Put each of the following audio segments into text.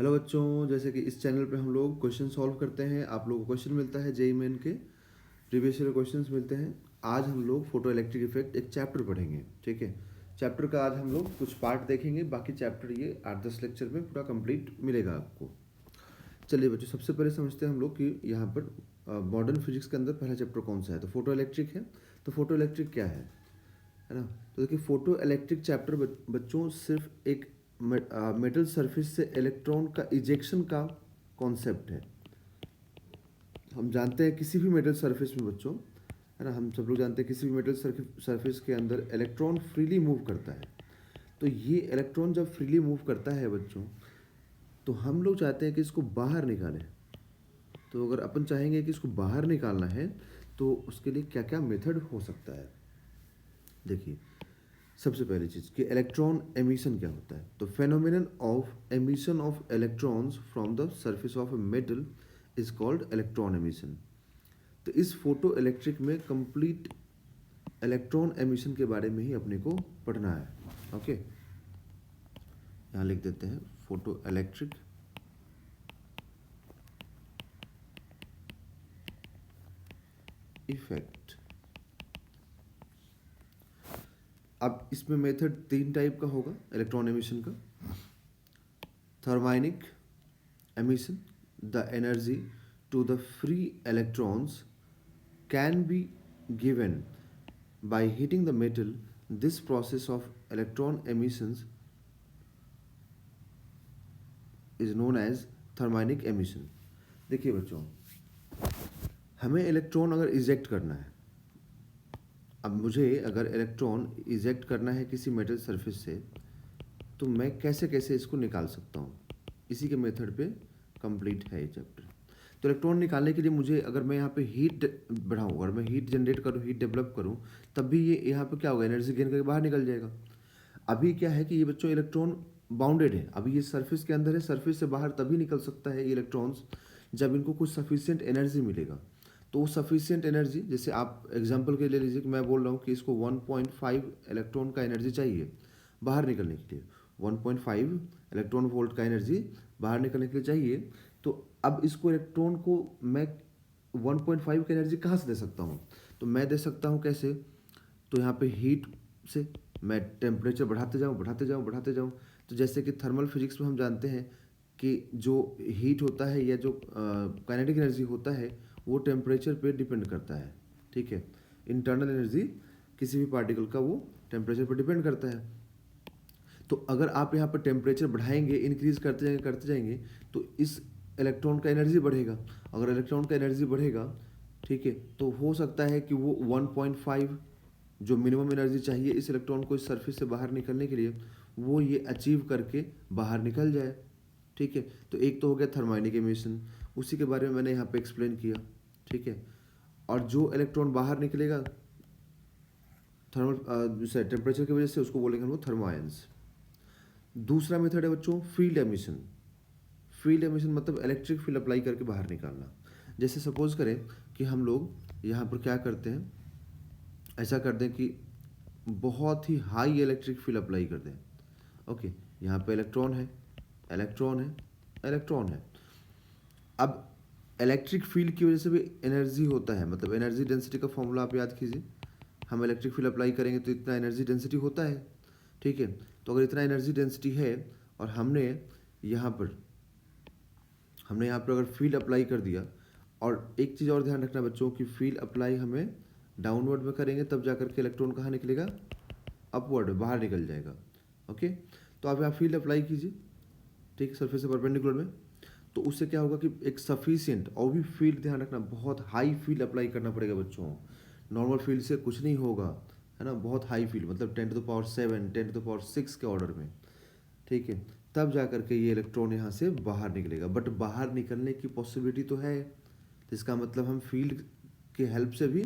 Hello बच्चों, जैसे कि इस चैनल पे हम लोग क्वेश्चन सॉल्व करते हैं। आप लोगों को क्वेश्चन मिलता है, जेईई मेन के प्रीवियस ईयर क्वेश्चंस मिलते हैं। आज हम लोग फोटो इलेक्ट्रिक इफेक्ट एक चैप्टर पढ़ेंगे। ठीक है, चैप्टर का आज हम लोग कुछ पार्ट देखेंगे, बाकी चैप्टर ये 8-10 लेक्चर में पूरा कंप्लीट मिलेगा आपको। चलिए बच्चों, सबसे पहले समझते हैं हम लोग कि यहाँ पर मॉडर्न फिजिक्स के अंदर पहला चैप्टर कौन सा है। तो फोटो इलेक्ट्रिक है। तो फोटो इलेक्ट्रिक क्या है ना। तो देखिए, फोटो इलेक्ट्रिक चैप्टर बच्चों सिर्फ एक मेटल सरफेस से इलेक्ट्रॉन का इजेक्शन का कॉन्सेप्ट है। हम जानते हैं किसी भी मेटल सरफेस में बच्चों, है ना, हम सब लोग जानते हैं किसी भी मेटल सरफेस के अंदर इलेक्ट्रॉन फ्रीली मूव करता है। तो ये इलेक्ट्रॉन जब फ्रीली मूव करता है बच्चों, तो हम लोग चाहते हैं कि इसको बाहर निकालें। तो अगर अपन चाहेंगे कि इसको बाहर निकालना है, तो उसके लिए क्या क्या मेथड हो सकता है। देखिए, सबसे पहली चीज़ कि इलेक्ट्रॉन एमिशन क्या होता है। तो phenomenon of emission of electrons from the surface of a metal is called electron emission. तो इस फोटो इलेक्ट्रिक में कंप्लीट इलेक्ट्रॉन एमिशन के बारे में ही अपने को पढ़ना है। ओके, यहाँ लिख देते हैं फोटो इलेक्ट्रिक इफेक्ट। अब इसमें मेथड 3 टाइप का होगा इलेक्ट्रॉन एमिशन का। Thermionic emission, the energy to the free electrons can be given by heating the metal. This process of electron emissions is known as thermionic emission. देखिए बच्चों, हमें electron अगर eject करना है, अब मुझे अगर इलेक्ट्रॉन इजेक्ट करना है किसी मेटल सरफेस से, तो मैं कैसे कैसे इसको निकाल सकता हूँ, इसी के मेथड पे कंप्लीट है ये चैप्टर। तो इलेक्ट्रॉन निकालने के लिए मुझे, अगर मैं यहाँ पे हीट बढ़ाऊँ, अगर मैं हीट जनरेट करूँ, हीट डेवलप करूँ, तब भी ये यहाँ पे क्या होगा, एनर्जी गेन करके बाहर निकल जाएगा। अभी क्या है कि ये बच्चों इलेक्ट्रॉन बाउंडेड है, अभी ये सरफेस के अंदर है, सरफेस से बाहर तभी निकल सकता है ये इलेक्ट्रॉन्स जब इनको कुछ सफिशियंट एनर्जी मिलेगा। तो वो सफिशियंट एनर्जी, जैसे आप एग्जांपल के लिए लीजिए कि मैं बोल रहा हूँ कि इसको 1.5 इलेक्ट्रॉन का एनर्जी चाहिए बाहर निकलने के लिए, 1.5 इलेक्ट्रॉन वोल्ट का एनर्जी बाहर निकलने के लिए चाहिए। तो अब इसको इलेक्ट्रॉन को मैं 1.5 की एनर्जी कहाँ से दे सकता हूँ। तो मैं दे सकता हूँ कैसे, तो यहाँ पे हीट से मैं टेम्परेचर बढ़ाते जाऊँ बढ़ाते जाऊँ बढ़ाते जाऊँ। तो जैसे कि थर्मल फिजिक्स में हम जानते हैं कि जो हीट होता है या जो काइनेटिक एनर्जी होता है, वो टेम्परेचर पे डिपेंड करता है। ठीक है, इंटरनल एनर्जी किसी भी पार्टिकल का वो टेम्परेचर पर डिपेंड करता है। तो अगर आप यहाँ पर टेम्परेचर बढ़ाएंगे, इंक्रीज करते जाएंगे, तो इस इलेक्ट्रॉन का एनर्जी बढ़ेगा। अगर इलेक्ट्रॉन का एनर्जी बढ़ेगा, ठीक है, तो हो सकता है कि वो 1.5 जो मिनिमम एनर्जी चाहिए इस इलेक्ट्रॉन को इस सरफेस से बाहर निकलने के लिए, वो ये अचीव करके बाहर निकल जाए। ठीक है, तो एक तो हो गया थर्माइनिक एमिशन, उसी के बारे में मैंने यहाँ पे एक्सप्लेन किया। ठीक है, और जो इलेक्ट्रॉन बाहर निकलेगा थर्मल टेम्परेचर की वजह से, उसको बोलेंगे हम लोग थर्मायंस। दूसरा मेथड है बच्चों फील्ड एमिशन। फील्ड एमिशन मतलब इलेक्ट्रिक फील्ड अप्लाई करके बाहर निकालना। जैसे सपोज करें कि हम लोग यहाँ पर क्या करते हैं, ऐसा कर दें कि बहुत ही हाई इलेक्ट्रिक फील्ड अप्लाई कर दें। ओके, यहाँ पे इलेक्ट्रॉन है, इलेक्ट्रॉन है, इलेक्ट्रॉन है। अब इलेक्ट्रिक फील्ड की वजह से भी एनर्जी होता है, मतलब एनर्जी डेंसिटी का फॉर्मूला आप याद कीजिए। हम इलेक्ट्रिक फील्ड अप्लाई करेंगे तो इतना एनर्जी डेंसिटी होता है। ठीक है, तो अगर इतना एनर्जी डेंसिटी है और यहाँ पर हमने यहाँ पर अगर फील्ड अप्लाई कर दिया, और एक चीज़ और ध्यान रखना बच्चों कि फील्ड अप्लाई हमें डाउनवर्ड में करेंगे, तब जाकर के इलेक्ट्रॉन कहाँ निकलेगा, अपवर्ड बाहर निकल जाएगा। ओके, तो आप यहाँ फील्ड अप्लाई कीजिए, ठीक है, सरफेस से परपेंडिकुलर में। तो उससे क्या होगा कि एक सफिशियंट, और भी फील्ड ध्यान रखना, बहुत हाई फील्ड अप्लाई करना पड़ेगा बच्चों। नॉर्मल फील्ड से कुछ नहीं होगा, है ना, बहुत हाई फील्ड मतलब 10⁻7 10⁻6 के ऑर्डर में। ठीक है, तब जा करके ये इलेक्ट्रॉन यहाँ से बाहर निकलेगा। बट बाहर निकलने की पॉसिबिलिटी तो है, तो इसका मतलब हम फील्ड के हेल्प से भी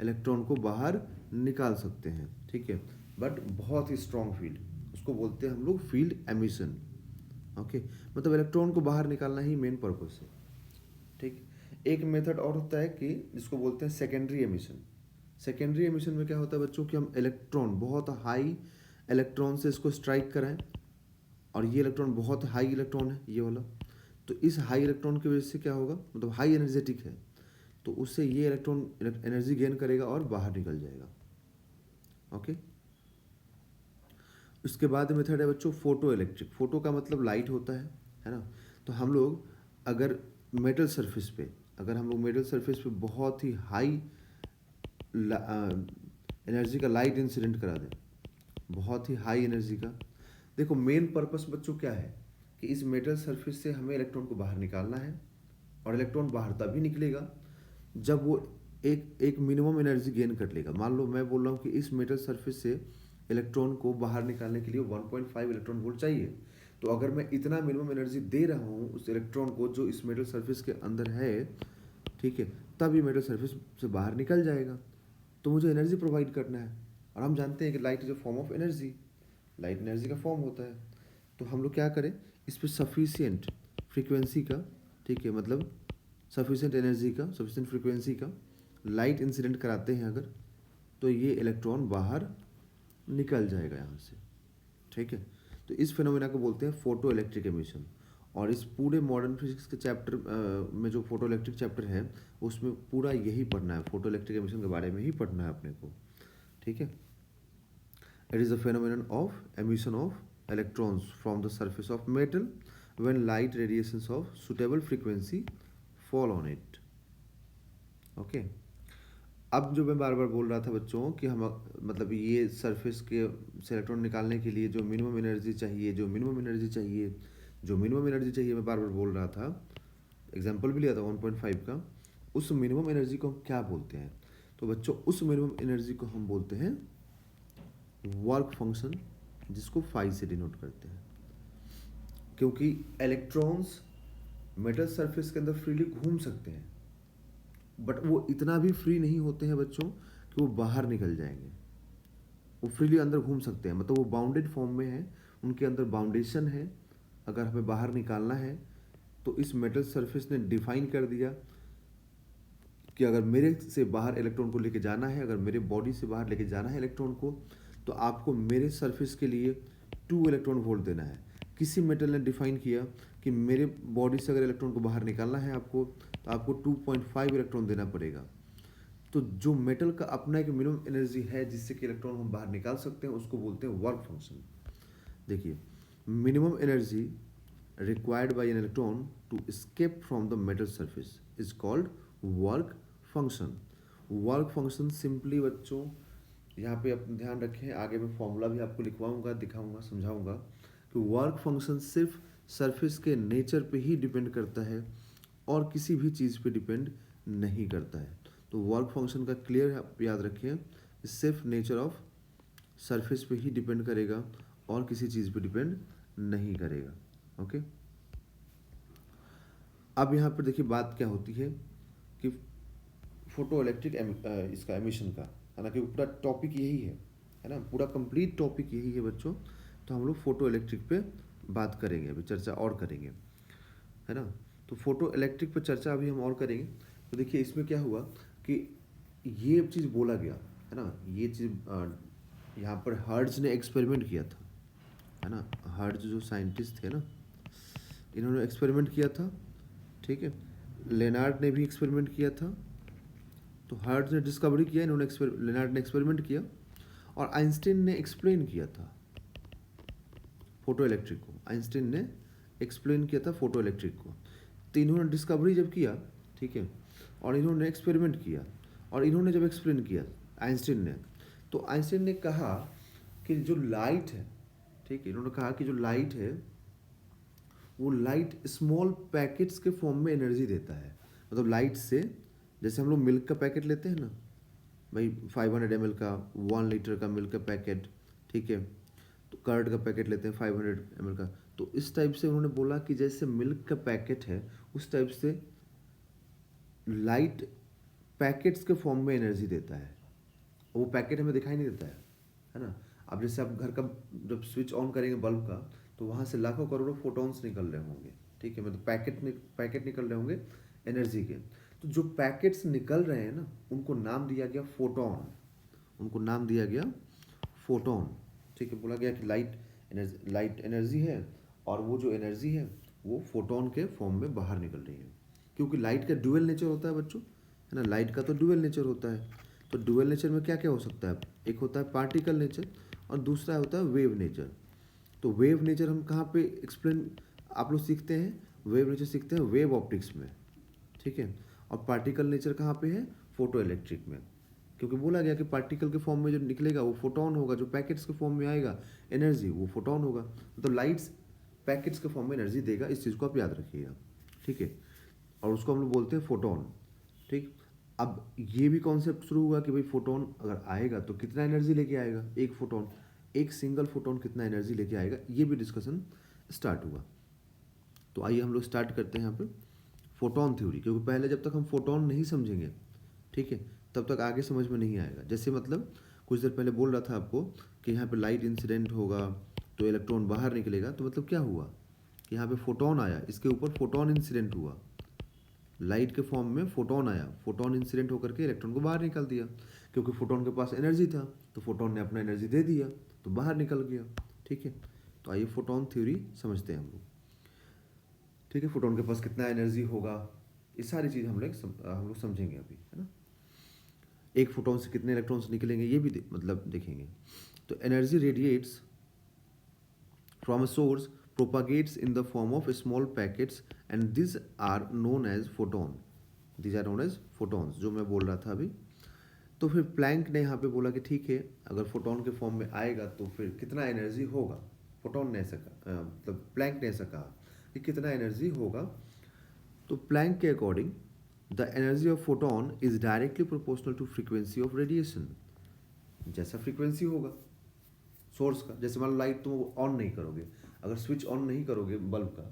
इलेक्ट्रॉन को बाहर निकाल सकते हैं। ठीक है, बट बहुत ही स्ट्रॉन्ग फील्ड, उसको बोलते हैं हम लोग फील्ड एमिशन। ओके, मतलब इलेक्ट्रॉन को बाहर निकालना ही मेन पर्पस है। ठीक, एक मेथड और होता है कि जिसको बोलते हैं सेकेंडरी एमिशन। सेकेंडरी एमिशन में क्या होता है बच्चों कि हम इलेक्ट्रॉन, बहुत हाई इलेक्ट्रॉन से इसको स्ट्राइक कराएं, और ये इलेक्ट्रॉन बहुत हाई इलेक्ट्रॉन है ये वाला, तो इस हाई इलेक्ट्रॉन की वजह से क्या होगा, मतलब हाई एनर्जेटिक है, तो उससे ये इलेक्ट्रॉन एनर्जी गेन करेगा और बाहर निकल जाएगा। ओके, उसके बाद मेथड है बच्चों फोटो इलेक्ट्रिक। फोटो का मतलब लाइट होता है ना। तो हम लोग अगर मेटल सरफेस पे, अगर हम लोग मेटल सरफेस पे बहुत ही हाई एनर्जी का लाइट इंसिडेंट करा दें, बहुत ही हाई एनर्जी का, देखो मेन पर्पस बच्चों क्या है कि इस मेटल सरफेस से हमें इलेक्ट्रॉन को बाहर निकालना है, और इलेक्ट्रॉन बाहर तभी निकलेगा जब वो एक मिनिमम एनर्जी गेन कर लेगा। मान लो मैं बोल रहा हूँ कि इस मेटल सरफेस से इलेक्ट्रॉन को बाहर निकालने के लिए 1.5 इलेक्ट्रॉन वोल्ट चाहिए, तो अगर मैं इतना मिनिमम एनर्जी दे रहा हूँ उस इलेक्ट्रॉन को जो इस मेटल सरफेस के अंदर है, ठीक है, तब ये मेटल सरफेस से बाहर निकल जाएगा। तो मुझे एनर्जी प्रोवाइड करना है, और हम जानते हैं कि light is a form of energy, light energy का फॉर्म होता है। तो हम लोग क्या करें, इस पर सफिशियंट फ्रीक्वेंसी का, ठीक है, मतलब सफिशियंट एनर्जी का, सफिशियंट फ्रीक्वेंसी का लाइट इंसिडेंट कराते हैं अगर, तो ये इलेक्ट्रॉन बाहर निकल जाएगा यहाँ से, ठीक है। तो इस फिनोमेना को बोलते हैं फोटो इलेक्ट्रिक एमिशन। और इस पूरे मॉडर्न फिजिक्स के चैप्टर में जो फोटो इलेक्ट्रिक चैप्टर है उसमें पूरा यही पढ़ना है, फोटो इलेक्ट्रिक एमिशन के बारे में ही पढ़ना है अपने को, ठीक है। It is a phenomenon of emission of electrons from the surface of metal when light radiations of suitable frequency fall on it. Okay. अब जो मैं बार बार बोल रहा था बच्चों कि हम मतलब ये सरफेस के से इलेक्ट्रॉन निकालने के लिए जो मिनिमम एनर्जी चाहिए, मैं बार बार बोल रहा था, एग्जाम्पल भी लिया था 1.5 का, उस मिनिमम एनर्जी को हम क्या बोलते हैं? तो बच्चों उस मिनिमम एनर्जी को हम बोलते हैं वर्क फंक्शन, जिसको फाई से डिनोट करते हैं। क्योंकि इलेक्ट्रॉन्स मेटल सरफेस के अंदर फ्रीली घूम सकते हैं, बट वो इतना भी फ्री नहीं होते हैं बच्चों कि वो बाहर निकल जाएंगे। वो फ्रीली अंदर घूम सकते हैं, मतलब वो बाउंडेड फॉर्म में है, उनके अंदर बाउंडेशन है। अगर हमें बाहर निकालना है तो इस मेटल सरफेस ने डिफाइन कर दिया कि अगर मेरे से बाहर इलेक्ट्रॉन को लेके जाना है, अगर मेरे बॉडी से बाहर लेके जाना है इलेक्ट्रॉन को, तो आपको मेरे सरफेस के लिए 2 इलेक्ट्रॉन वोल्ट देना है। किसी मेटल ने डिफाइन किया कि मेरे बॉडी से अगर इलेक्ट्रॉन को बाहर निकालना है आपको, तो आपको 2.5 इलेक्ट्रॉन देना पड़ेगा। तो जो मेटल का अपना एक मिनिमम एनर्जी है जिससे कि इलेक्ट्रॉन हम बाहर निकाल सकते हैं, उसको बोलते हैं वर्क फंक्शन। देखिए, minimum energy required by an electron to escape from the metal surface is called work function. Work function simply बच्चों, यहाँ पे आप ध्यान रखें, आगे मैं फॉर्मूला भी आपको लिखवाऊंगा, दिखाऊंगा, समझाऊंगा कि वर्क फंक्शन सिर्फ सरफेस के नेचर पे ही डिपेंड करता है और किसी भी चीज़ पे डिपेंड नहीं करता है। तो वर्क फंक्शन का क्लियर याद रखिए, सिर्फ नेचर ऑफ सरफेस पे ही डिपेंड करेगा और किसी चीज़ पे डिपेंड नहीं करेगा। ओके, अब यहाँ पर देखिए बात क्या होती है कि फोटो इलेक्ट्रिक इसका एमिशन का, है ना, कि पूरा टॉपिक यही है ना, पूरा कंप्लीट टॉपिक यही है बच्चों। तो हम लोग फोटो इलेक्ट्रिक पे बात करेंगे, अभी चर्चा और करेंगे, है ना। तो फोटो इलेक्ट्रिक पे चर्चा अभी हम और करेंगे। तो देखिए इसमें क्या हुआ कि ये चीज़ बोला गया, है ना, ये चीज़ यहाँ पर हर्ट्ज ने एक्सपेरिमेंट किया था, है ना। हर्ट्ज जो साइंटिस्ट थे ना, इन्होंने एक्सपेरिमेंट किया था, ठीक है। लेनार्ड ने भी एक्सपेरिमेंट किया था। तो हर्ट्ज ने डिस्कवरी किया, लेनार्ड ने एक्सपेरिमेंट किया, और आइंस्टीन ने एक्सप्लेन किया था फोटो इलेक्ट्रिक को। आइंस्टीन ने एक्सप्लेन किया था फोटो इलेक्ट्रिक को। तो इन्होंने डिस्कवरी जब किया, ठीक है, और इन्होंने एक्सपेरिमेंट किया, और इन्होंने जब एक्सप्लेन किया आइंस्टीन ने, तो आइंस्टीन ने कहा कि जो लाइट है, ठीक है, इन्होंने कहा कि जो लाइट है वो लाइट स्मॉल पैकेट्स के फॉर्म में एनर्जी देता है। मतलब लाइट से, जैसे हम लोग मिल्क का पैकेट लेते हैं ना भाई, 500 ml का, 1 लीटर का मिल्क का पैकेट, ठीक है, तो कर्ड का पैकेट लेते हैं 500 ml का। तो इस टाइप से उन्होंने बोला कि जैसे मिल्क का पैकेट है, उस टाइप से लाइट पैकेट्स के फॉर्म में एनर्जी देता है। वो पैकेट हमें दिखाई नहीं देता है ना। अब जैसे आप घर का जब स्विच ऑन करेंगे बल्ब का, तो वहाँ से लाखों करोड़ों फोटॉन्स निकल रहे होंगे, ठीक है, मतलब पैकेट निकल रहे होंगे एनर्जी के। तो जो पैकेट्स निकल रहे हैं ना, उनको नाम दिया गया फोटॉन, उनको नाम दिया गया फोटॉन, ठीक है। बोला गया कि लाइट लाइट एनर्जी है, और वो जो एनर्जी है वो फोटोन के फॉर्म में बाहर निकल रही है, क्योंकि लाइट का ड्यूअल नेचर होता है बच्चों, है ना। लाइट का तो ड्यूअल नेचर होता है, तो ड्यूअल नेचर में क्या क्या हो सकता है, एक होता है पार्टिकल नेचर और दूसरा होता है वेव नेचर। तो वेव नेचर हम कहाँ पे एक्सप्लेन आप लोग सीखते हैं, वेव नेचर सीखते हैं वेव ऑप्टिक्स में, ठीक है। और पार्टिकल नेचर कहाँ पे है, फोटो इलेक्ट्रिक में, क्योंकि बोला गया कि पार्टिकल के फॉर्म में जो निकलेगा वो फोटोन होगा, जो पैकेट्स के फॉर्म में आएगा एनर्जी वो फोटोन होगा। तो लाइट्स पैकेट्स के फॉर्म में एनर्जी देगा, इस चीज़ को आप याद रखिएगा, ठीक है। और उसको हम लोग बोलते हैं फोटोन, ठीक। अब ये भी कॉन्सेप्ट शुरू हुआ कि भाई फोटोन अगर आएगा तो कितना एनर्जी लेके आएगा, एक फोटोन, एक सिंगल फोटोन कितना एनर्जी लेके आएगा, ये भी डिस्कशन स्टार्ट हुआ। तो आइए हम लोग स्टार्ट करते हैं यहाँ पे फोटोन थ्योरी, क्योंकि पहले जब तक हम फोटोन नहीं समझेंगे, ठीक है, तब तक आगे समझ में नहीं आएगा। जैसे मतलब कुछ देर पहले बोल रहा था आपको कि यहाँ पे लाइट इंसिडेंट होगा तो इलेक्ट्रॉन बाहर निकलेगा, तो मतलब क्या हुआ कि यहाँ पे फोटोन आया, इसके ऊपर फोटोन इंसिडेंट हुआ, लाइट के फॉर्म में फोटोन आया, फोटोन इंसिडेंट होकर के इलेक्ट्रॉन को बाहर निकाल दिया, क्योंकि फोटोन के पास एनर्जी था तो फोटोन ने अपना एनर्जी दे दिया तो बाहर निकल गया, ठीक है। तो आइए फोटोन थ्योरी समझते हैं हम लोग, ठीक है। फोटोन के पास कितना एनर्जी होगा, ये सारी चीज़ हम लोग समझेंगे अभी, है ना। एक फोटोन से कितने इलेक्ट्रॉन्स निकलेंगे ये भी मतलब देखेंगे। तो energy radiates from a source propagates in the form of small packets and these are known as photon, these are known as photons, जो मैं बोल रहा था अभी। तो फिर प्लैंक ने यहाँ पे बोला कि ठीक है, अगर फोटोन के फॉर्म में आएगा तो फिर कितना एनर्जी होगा, फोटोन ने ऐसा कहा, मतलब प्लैंक ने ऐसा कहा कि कितना एनर्जी होगा। तो प्लैंक के according the energy of photon is directly proportional to frequency of radiation, जैसा फ्रीक्वेंसी होगा सोर्स का। जैसे मान लो लाइट तुम ऑन नहीं करोगे, अगर स्विच ऑन नहीं करोगे बल्ब का,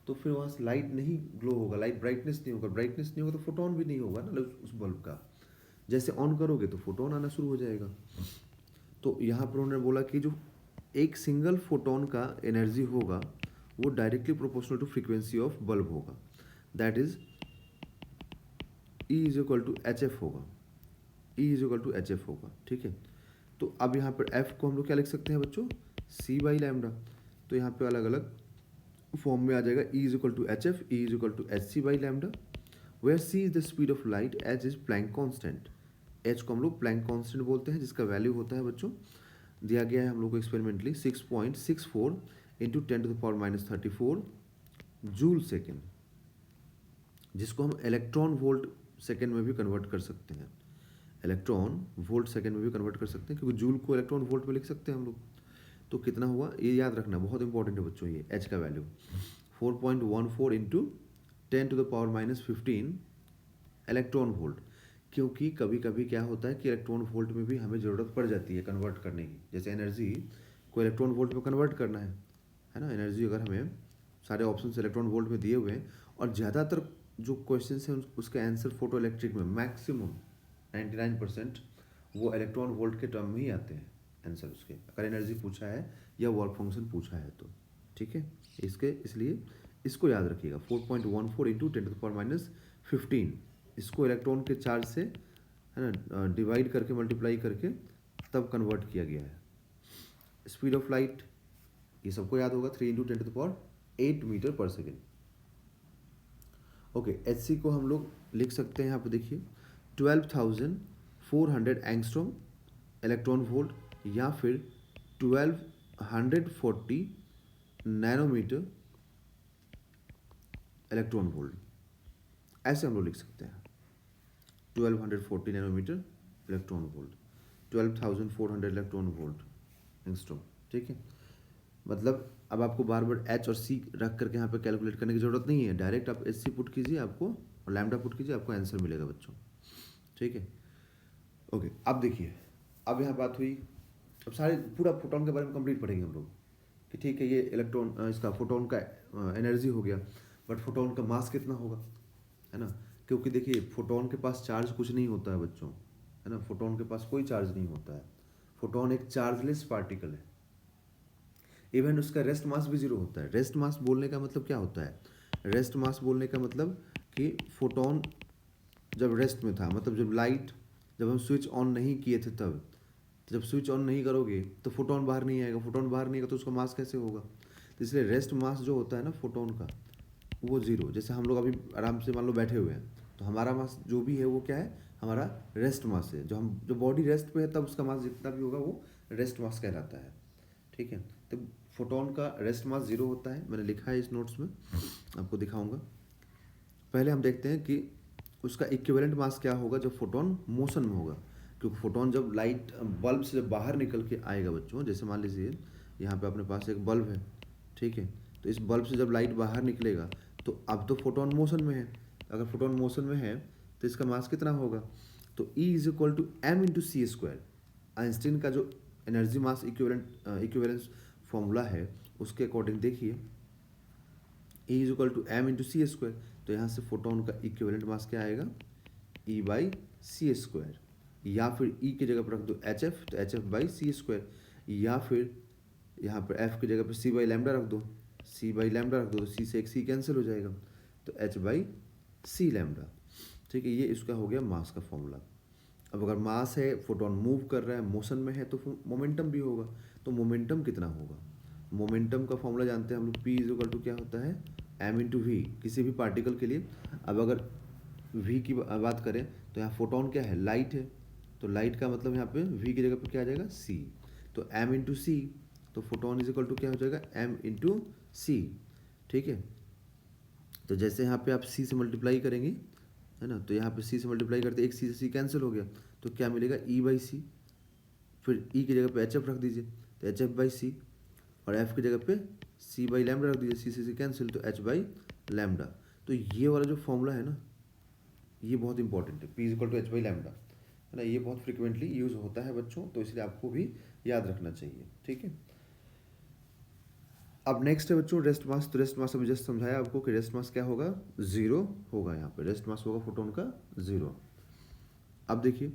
तो फिर वहाँ से लाइट नहीं ग्लो होगा, लाइट ब्राइटनेस नहीं होगा, ब्राइटनेस नहीं होगा तो फोटोन भी नहीं होगा ना उस बल्ब का। जैसे ऑन करोगे तो फोटोन आना शुरू हो जाएगा। तो यहाँ पर उन्होंने बोला कि जो एक सिंगल फोटोन का एनर्जी होगा वो directly proportional to frequency of bulb होगा, that is E is equal to H F होगा, E is equal to H F होगा, ठीक है। तो अब यहाँ पर F को हम लोग क्या लिख सकते हैं बच्चों, C बाई लैम्डा। तो यहाँ पे अलग अलग फॉर्म में आ जाएगा, E is equal to H F, E is equal to H C by lambda, where C is the speed of light, H is Planck constant. H को हम लोग प्लैंक कॉन्स्टेंट बोलते हैं, जिसका वैल्यू होता है बच्चों, दिया गया है हम लोग को एक्सपेरिमेंटली 6.64 इंटू 10⁻34 जूल सेकेंड, जिसको हम इलेक्ट्रॉन वोल्ट सेकेंड में भी कन्वर्ट कर सकते हैं, इलेक्ट्रॉन वोल्ट सेकेंड में भी कन्वर्ट कर सकते हैं, क्योंकि जूल को इलेक्ट्रॉन वोल्ट में लिख सकते हैं हम लोग। तो कितना हुआ ये याद रखना, बहुत इंपॉर्टेंट है बच्चों, ये एच का वैल्यू 4.14 इंटू 10⁻15 इलेक्ट्रॉन वोल्ट। क्योंकि कभी कभी क्या होता है कि इलेक्ट्रॉन वोल्ट में भी हमें ज़रूरत पड़ जाती है कन्वर्ट करने की, जैसे एनर्जी को इलेक्ट्रॉन वोल्ट में कन्वर्ट करना है ना। एनर्जी अगर हमें सारे ऑप्शन इलेक्ट्रॉन वोल्ट में दिए हुए हैं, और ज़्यादातर जो क्वेश्चन हैं उसके आंसर फोटो इलेक्ट्रिक में मैक्सिमम 99% वो इलेक्ट्रॉन वोल्ट के टर्म में ही आते हैं आंसर उसके, अगर एनर्जी पूछा है या वर्क फंक्शन पूछा है तो, ठीक है। इसलिए इसको याद रखिएगा, 4.14 इंटू 10⁻15, इसको इलेक्ट्रॉन के चार्ज से, है ना, डिवाइड करके मल्टीप्लाई करके तब कन्वर्ट किया गया है। स्पीड ऑफ लाइट ये सबको याद होगा, 3 इंटू 10⁸ मीटर पर सेकेंड। ओके, एच को हम लोग लिख सकते हैं, यहाँ पे देखिए 12,400 एंगस्ट्रॉम इलेक्ट्रॉन वोल्ट, या फिर 1240 नैनोमीटर इलेक्ट्रॉन वोल्ट, ऐसे हम लोग लिख सकते हैं। 1240 nanometre electron volt, 12,400 electron volt angstrom, ठीक है। मतलब अब आपको बार बार एच और सी रख करके यहाँ पे कैलकुलेट करने की जरूरत नहीं है, डायरेक्ट आप एच सी पुट कीजिए आपको, और लैम्डा पुट कीजिए, आपको आंसर मिलेगा बच्चों, ठीक है। ओके, अब देखिए, अब यहाँ बात हुई, अब सारे पूरा फोटोन के बारे में कंप्लीट पढ़ेंगे हम लोग कि ठीक है ये इलेक्ट्रॉन इसका फोटोन का एनर्जी हो गया, बट फोटोन का मास कितना होगा, है ना। क्योंकि देखिए फोटोन के पास चार्ज कुछ नहीं होता है बच्चों, है ना, फोटोन के पास कोई चार्ज नहीं होता है, फोटोन एक चार्जलेस पार्टिकल है। इवन उसका रेस्ट मास भी जीरो होता है। रेस्ट मास बोलने का मतलब क्या होता है, रेस्ट मास बोलने का मतलब कि फोटोन जब रेस्ट में था, मतलब जब हम स्विच ऑन नहीं किए थे तब, जब स्विच ऑन नहीं करोगे तो फोटोन बाहर नहीं आएगा, फोटोन बाहर नहीं आएगा तो उसका मास कैसे होगा। तो इसलिए रेस्ट मास जो होता है ना फोटोन का, वो जीरो। जैसे हम लोग अभी आराम से मान लो बैठे हुए हैं, तो हमारा मास जो भी है वो क्या है, हमारा रेस्ट मास है। जो बॉडी रेस्ट पे है तब उसका मास जितना भी होगा वो रेस्ट मास कहलाता है, ठीक है। तो फोटोन का रेस्ट मास जीरो होता है, मैंने लिखा है इस नोट्स में, आपको दिखाऊंगा। पहले हम देखते हैं कि उसका इक्विवेलेंट मास क्या होगा जब फोटोन मोशन में होगा। क्योंकि फोटोन जब लाइट बल्ब से जब बाहर निकल के आएगा बच्चों, जैसे मान लीजिए यहाँ पे अपने पास एक बल्ब है, ठीक है। तो इस बल्ब से जब लाइट बाहर निकलेगा तो अब तो फोटोन मोशन में है। अगर फोटोन मोशन में है तो इसका मास कितना होगा, तो E is equal to M into C square. Einstein का जो एनर्जी मास इक्विवेलेंस फॉर्मूला है उसके अकॉर्डिंग देखिए, E is equal to M into C square. तो यहाँ से फोटोन का इक्विवेलेंट मास क्या आएगा, E बाई सी स्क्वायर। या फिर E की जगह पर रख दो HF, तो HF बाई सी स्क्वायर। या फिर यहाँ पर F की जगह पर C बाई लैम्डा रख दो, C बाई लैम्डा रख दो, तो C से एक C कैंसिल हो जाएगा, तो H बाई सी लैम्डा, ठीक है। ये इसका हो गया मास का फॉर्मूला। अब अगर मास है, फोटोन मूव कर रहा है, मोशन में है, तो मोमेंटम भी होगा। तो मोमेंटम कितना होगा, मोमेंटम का फॉर्मूला जानते हैं हम लोग, P इज इक्वल टू क्या होता है, एम इंटू वी, किसी भी पार्टिकल के लिए। अब अगर वी की बात करें तो यहाँ फोटोन क्या है, लाइट है, तो लाइट का मतलब यहाँ पे वी की जगह पे क्या आ जाएगा, सी। तो एम इंटू सी, तो फोटोन इज इक्वल टू क्या हो जाएगा, एम इंटू सी, ठीक है। तो जैसे यहाँ पे आप सी से मल्टीप्लाई करेंगे, है ना, तो यहाँ पे सी से मल्टीप्लाई करते एक सी से सी कैंसिल हो गया, तो क्या मिलेगा, ई बाई सी। फिर ई की जगह पे एच एफ रख दीजिए, तो एच एफ बाई सी। और एफ की जगह पे सी बाई लैम्डा रख दीजिए, सी से सी कैंसिल, तो एच बाई लैम्डा। तो ये वाला जो फॉर्मूला है ना, ये बहुत इंपॉर्टेंट है, P is equal to H by lambda, है ना। ये बहुत फ्रिक्वेंटली यूज होता है बच्चों, तो इसलिए आपको भी याद रखना चाहिए, ठीक है। अब नेक्स्ट है बच्चों रेस्ट मास। तो रेस्ट मास अभी जस्ट समझाया आपको कि रेस्ट मास क्या होगा, जीरो होगा। यहाँ पे रेस्ट मास होगा फोटोन का जीरो। अब देखिए,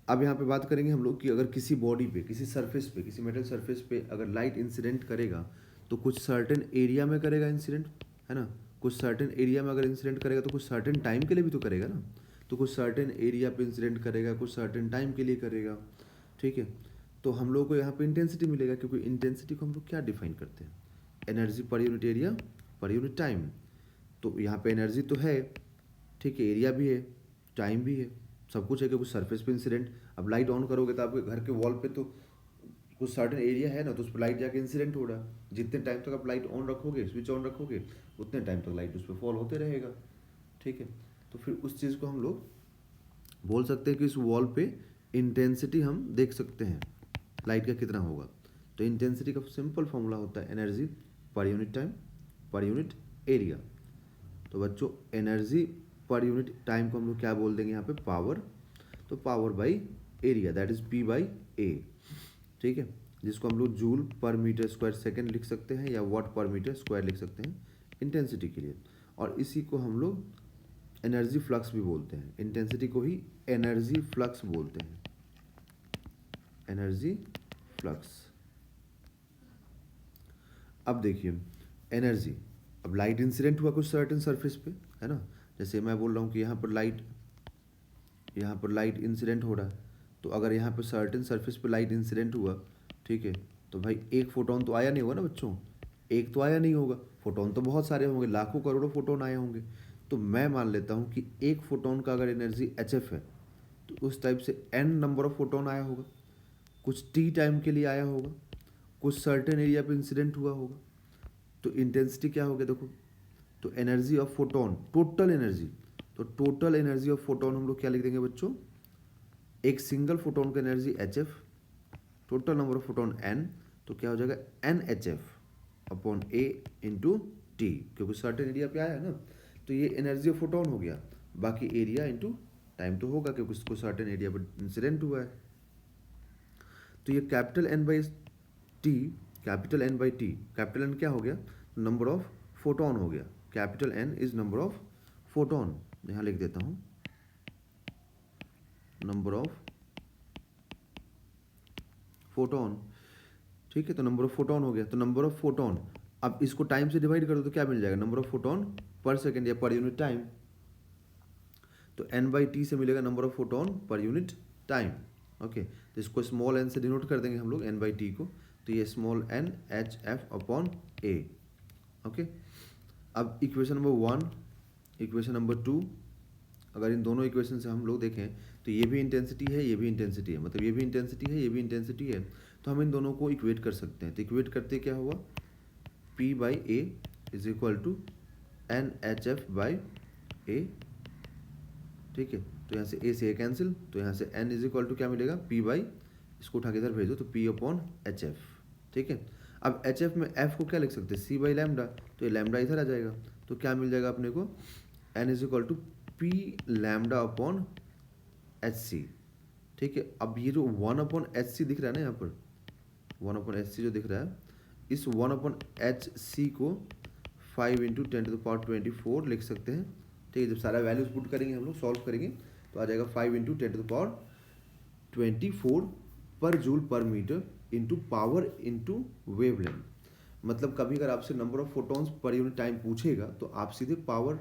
अब यहाँ पे बात करेंगे हम लोग कि अगर किसी बॉडी पे, किसी सरफेस पे, किसी मेटल सरफेस पे अगर लाइट इंसिडेंट करेगा तो कुछ सर्टेन एरिया में करेगा इंसिडेंट, है ना। कुछ सर्टेन एरिया में अगर इंसिडेंट करेगा तो कुछ सर्टेन टाइम के लिए भी तो करेगा ना। तो कुछ सर्टेन एरिया पे इंसिडेंट करेगा, कुछ सर्टेन टाइम के लिए करेगा, ठीक है। तो हम लोग को यहाँ पे इंटेंसिटी मिलेगा, क्योंकि इंटेंसिटी को हम लोग क्या डिफाइन करते हैं, एनर्जी पर यूनिट एरिया पर यूनिट टाइम। तो यहाँ पे एनर्जी तो है, ठीक है, एरिया भी है, टाइम भी है, सब कुछ है। कि कुछ सरफेस पे इंसिडेंट, अब लाइट ऑन करोगे तो आपके घर के वॉल पे तो कुछ सर्टेन एरिया है ना, तो उस पर लाइट जाके इंसिडेंट हो रहा है। जितने टाइम तक आप लाइट ऑन रखोगे, स्विच ऑन रखोगे, उतने टाइम तक लाइट उस पर फॉल होते रहेगा, ठीक है। तो फिर उस चीज़ को हम लोग बोल सकते हैं कि इस वॉल पे इंटेंसिटी हम देख सकते हैं लाइट का कितना होगा। तो इंटेंसिटी का सिंपल फॉर्मूला होता है एनर्जी पर unit time per unit area. तो बच्चों एनर्जी पर यूनिट टाइम को हम लोग क्या बोल देंगे यहाँ पे, पावर। तो power by area, that is P by A, ठीक है। जिसको हम लोग joule per metre square second लिख सकते हैं, या वाट पर मीटर स्क्वायर लिख सकते हैं इंटेंसिटी के लिए। और इसी को हम लोग एनर्जी फ्लक्स भी बोलते हैं, इंटेंसिटी को ही एनर्जी फ्लक्स बोलते हैं, एनर्जी फ्लक्स। अब देखिए एनर्जी, अब लाइट इंसिडेंट हुआ कुछ सर्टेन सरफेस पे, है ना। जैसे मैं बोल रहा हूँ कि यहाँ पर लाइट इंसिडेंट हो रहा है, तो अगर यहाँ पर सर्टेन सरफेस पे लाइट इंसिडेंट हुआ, ठीक है, तो भाई एक फोटोन तो आया नहीं होगा ना बच्चों, एक तो आया नहीं होगा, फोटोन तो बहुत सारे होंगे, लाखों करोड़ों फोटोन आए होंगे। तो मैं मान लेता हूँ कि एक फोटोन का अगर एनर्जी एच एफ है, तो उस टाइप से एन नंबर ऑफ फोटोन आया होगा, कुछ टी टाइम के लिए आया होगा, कुछ सर्टेन एरिया पे इंसिडेंट हुआ होगा। तो इंटेंसिटी क्या हो गया देखो, तो energy of photon, total energy, तो टोटल एनर्जी ऑफ फोटोन हम लोग क्या लिख देंगे बच्चों, एक सिंगल फोटोन का energy H F, total number of photon N, तो क्या हो जाएगा N H F upon A into T, क्योंकि सर्टेन एरिया पे आया है ना। तो ये एनर्जी ऑफ फोटोन हो गया, बाकी एरिया इंटू टाइम तो होगा क्योंकि उसको सर्टेन एरिया पर इंसिडेंट हुआ है। तो ये capital N by T, capital N by T, capital N क्या हो गया, नंबर ऑफ फोटोन हो गया, capital N is number of photon, यहाँ लिख देता हूँ नंबर ऑफ फोटोन, ठीक है। तो नंबर ऑफ फोटोन हो गया, तो नंबर ऑफ फोटोन, अब इसको टाइम से डिवाइड कर दो तो क्या मिल जाएगा, नंबर ऑफ फोटोन पर सेकेंड या पर यूनिट टाइम। तो एन बाई टी से मिलेगा नंबर ऑफ फोटोन पर यूनिट टाइम, ओके। तो इसको स्मॉल एन से डिनोट कर देंगे हम लोग एन बाई टी को, तो ये small N H F upon A. Okay, अब इक्वेशन नंबर 1, इक्वेशन नंबर 2, अगर इन दोनों इक्वेशन से हम लोग देखें तो ये भी इंटेंसिटी है, ये भी इंटेंसिटी है, मतलब ये भी इंटेंसिटी है, ये भी इंटेंसिटी है, तो हम इन दोनों को इक्वेट कर सकते हैं। तो इक्वेट करते क्या हुआ, P by A is equal to N H F by A. ठीक है, तो यहाँ से ए से ए कैंसिल, तो यहाँ से n इज इक्वल टू क्या मिलेगा, P बाई, इसको उठा के इधर भेज दो तो P अपॉन एच एफ। ठीक है, अब एच एफ में f को क्या लिख सकते हैं, C बाई लैम्डा, तो ये लैम्डा इधर आ जाएगा, तो क्या मिल जाएगा अपने को, n is equal to P lambda upon H C. ठीक है, अब ये जो 1 अपॉन एच सी दिख रहा है ना यहाँ पर, 1 अपॉन एच सी जो दिख रहा है, इस 1 अपॉन एच सी को 5 इंटू 10⁻24 लिख सकते हैं। ठीक है, जब सारा वैल्यूज पुट करेंगे हम लोग, सॉल्व करेंगे, तो आ जाएगा 5 into 10⁻24 per joule per metre into power into wavelength. मतलब कभी अगर आपसे number of photons per unit time पूछेगा तो आप सीधे power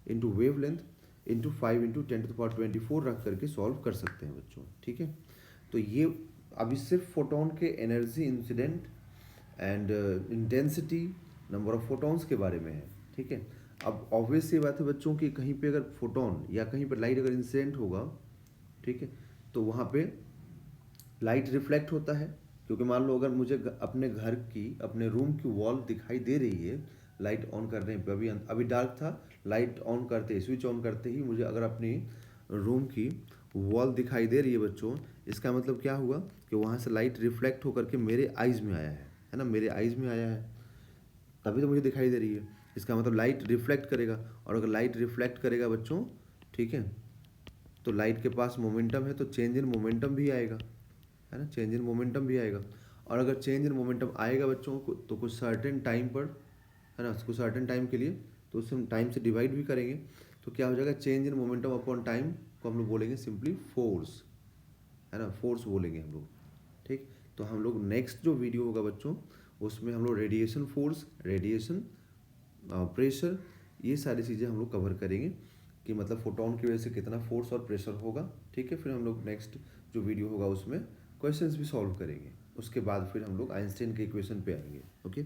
into wavelength into 5 into 10⁻24 रख करके सॉल्व कर सकते हैं बच्चों। ठीक है, तो ये अभी सिर्फ फोटोन के energy incident and intensity, number of photons के बारे में है। ठीक है, अब ऑब्वियस ये बात है बच्चों कि कहीं पे अगर फोटोन या कहीं पर लाइट अगर इंसिडेंट होगा, ठीक है, तो वहाँ पे लाइट रिफ्लेक्ट होता है, क्योंकि मान लो अगर मुझे अपने घर की, अपने रूम की वॉल दिखाई दे रही है लाइट ऑन करने पे, अभी डार्क था, लाइट ऑन करते ही, स्विच ऑन करते ही मुझे अगर अपनी रूम की वॉल दिखाई दे रही है बच्चों, इसका मतलब क्या हुआ कि वहाँ से लाइट रिफ्लेक्ट होकर के मेरे आइज़ में आया है ना, मेरे आइज़ में आया है, तभी तो मुझे दिखाई दे रही है। इसका मतलब लाइट रिफ्लेक्ट करेगा, और अगर लाइट रिफ्लेक्ट करेगा बच्चों, ठीक है, तो लाइट के पास मोमेंटम है, तो चेंज इन मोमेंटम भी आएगा, है ना, चेंज इन मोमेंटम भी आएगा। और अगर चेंज इन मोमेंटम आएगा बच्चों को, तो कुछ सर्टेन टाइम पर, है ना, कुछ सर्टेन टाइम के लिए, तो उसे हम टाइम से डिवाइड भी करेंगे, तो क्या हो जाएगा, change in momentum upon time को हम लोग बोलेंगे सिंपली फोर्स, है ना, फोर्स बोलेंगे हम लोग। ठीक, तो हम लोग नेक्स्ट जो वीडियो होगा बच्चों, उसमें हम लोग रेडिएशन फोर्स, रेडिएशन प्रेशर, ये सारी चीज़ें हम लोग कवर करेंगे कि मतलब फोटोन की वजह से कितना फोर्स और प्रेशर होगा। ठीक है, फिर हम लोग नेक्स्ट जो वीडियो होगा उसमें क्वेश्चंस भी सॉल्व करेंगे, उसके बाद फिर हम लोग आइंस्टाइन के इक्वेशन पे आएंगे। ओके।